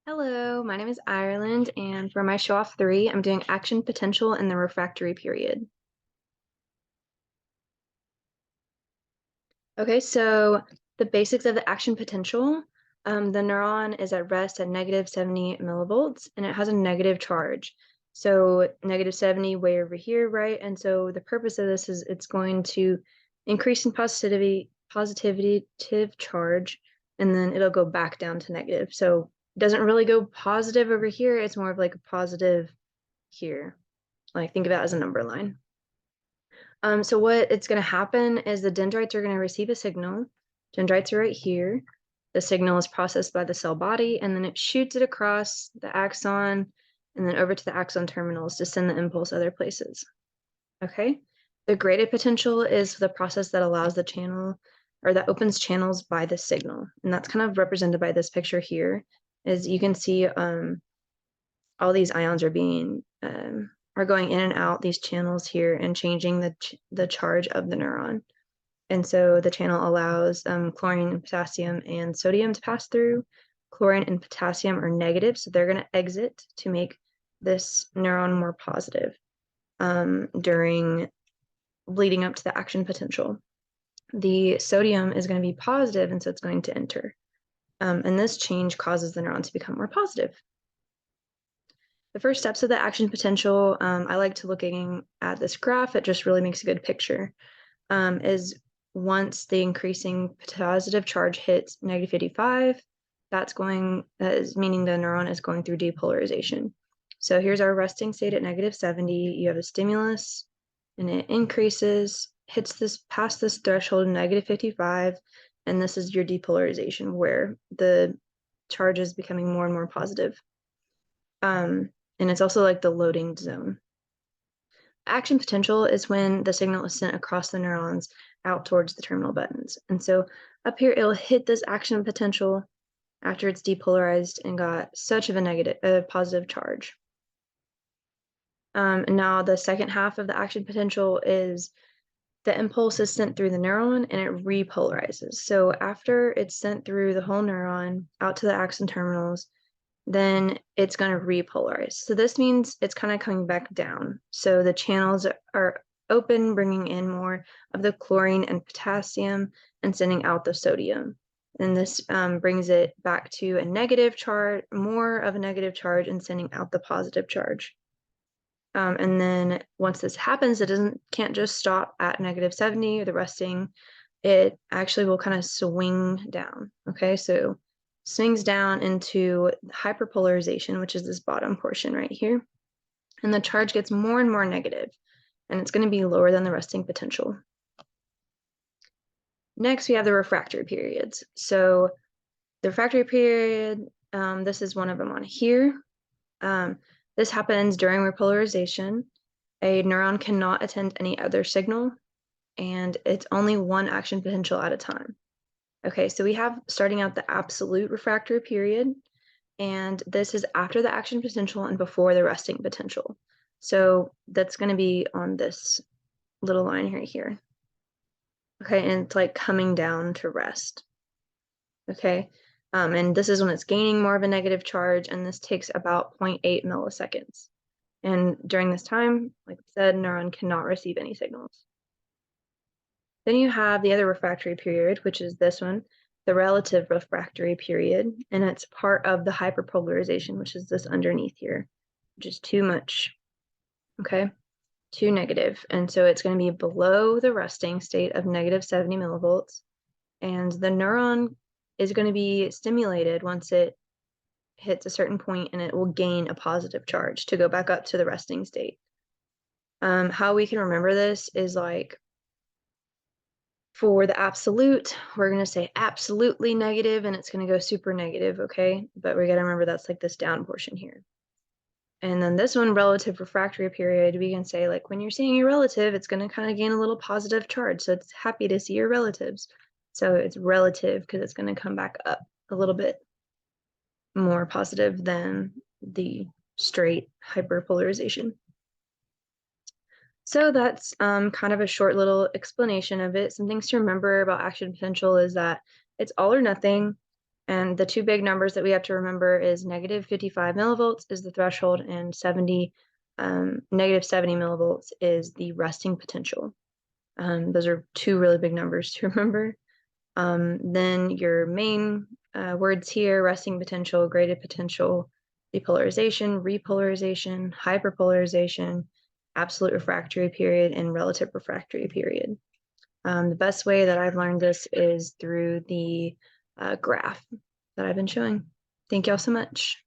Hello, my name is Ireland, and for my show off 3, I'm doing action potential in the refractory period. Okay, so the basics of the action potential, the neuron is at rest at negative 70 millivolts, and it has a negative charge. So negative 70 way over here, right? And so the purpose of this is it's going to increase in positivity charge, and then it'll go back down to negative. So it doesn't really go positive over here. It's more of like a positive here. Like think of that as a number line. So what it's going to happen is the dendrites are going to receive a signal. Dendrites are right here. The signal is processed by the cell body, and then it shoots it across the axon and then over to the axon terminals to send the impulse other places. Okay? The graded potential is the process that allows the channel or that opens channels by the signal. And that's kind of represented by this picture here. As you can see, all these ions are being are going in and out these channels here and changing the charge of the neuron. And so the channel allows chlorine and potassium and sodium to pass through. Chlorine and potassium are negative, so they're going to exit to make this neuron more positive during leading up to the action potential. The sodium is going to be positive, and so it's going to enter. And this change causes the neuron to become more positive. The first steps of the action potential, I like to looking at this graph, it just really makes a good picture, is once the increasing positive charge hits negative 55, that is meaning the neuron is going through depolarization. So here's our resting state at negative 70. You have a stimulus, and it increases, hits this past this threshold of negative 55, and this is your depolarization where the charge is becoming more and more positive. And it's also like the loading zone. Action potential is when the signal is sent across the neurons out towards the terminal buttons. And so up here, it'll hit this action potential after it's depolarized and got such of a positive charge. And now the second half of the action potential is the impulse is sent through the neuron and it repolarizes. So after it's sent through the whole neuron out to the axon terminals, then it's going to repolarize. So this means it's kind of coming back down. So the channels are open, bringing in more of the chlorine and potassium and sending out the sodium. And this brings it back to a negative charge, more of a negative charge, and sending out the positive charge. And then once this happens, it can't just stop at negative 70 or the resting. It actually will kind of swing down. Okay, so swings down into hyperpolarization, which is this bottom portion right here. And the charge gets more and more negative, and it's going to be lower than the resting potential. Next, we have the refractory periods. So the refractory period, this is one of them on here. This happens during repolarization. A neuron cannot attend any other signal, and it's only one action potential at a time. Okay, so we have starting out the absolute refractory period, and this is after the action potential and before the resting potential. So that's going to be on this little line right here. Okay, and it's like coming down to rest. Okay, and this is when it's gaining more of a negative charge, and this takes about 0.8 milliseconds. And during this time, like I said, neuron cannot receive any signals. Then you have the other refractory period, which is this one, the relative refractory period, and it's part of the hyperpolarization, which is this underneath here, which is too much, okay, too negative. And so it's going to be below the resting state of negative 70 millivolts, and the neuron is going to be stimulated once it hits a certain point, and it will gain a positive charge to go back up to the resting state. How we can remember this is like, for the absolute, we're going to say absolutely negative, and it's going to go super negative, okay? But we got to remember that's like this down portion here. And then this one, relative refractory period, we can say like when you're seeing your relative, it's going to kind of gain a little positive charge. So it's happy to see your relatives. So it's relative because it's going to come back up a little bit more positive than the straight hyperpolarization. So that's kind of a short little explanation of it. Some things to remember about action potential is that it's all or nothing, And the two big numbers that we have to remember is negative 55 millivolts is the threshold, and negative 70 millivolts is the resting potential. Those are two really big numbers to remember. Then your main words here: resting potential, graded potential, depolarization, repolarization, hyperpolarization, absolute refractory period, and relative refractory period. The best way that I've learned this is through the graph that I've been showing. Thank y'all so much.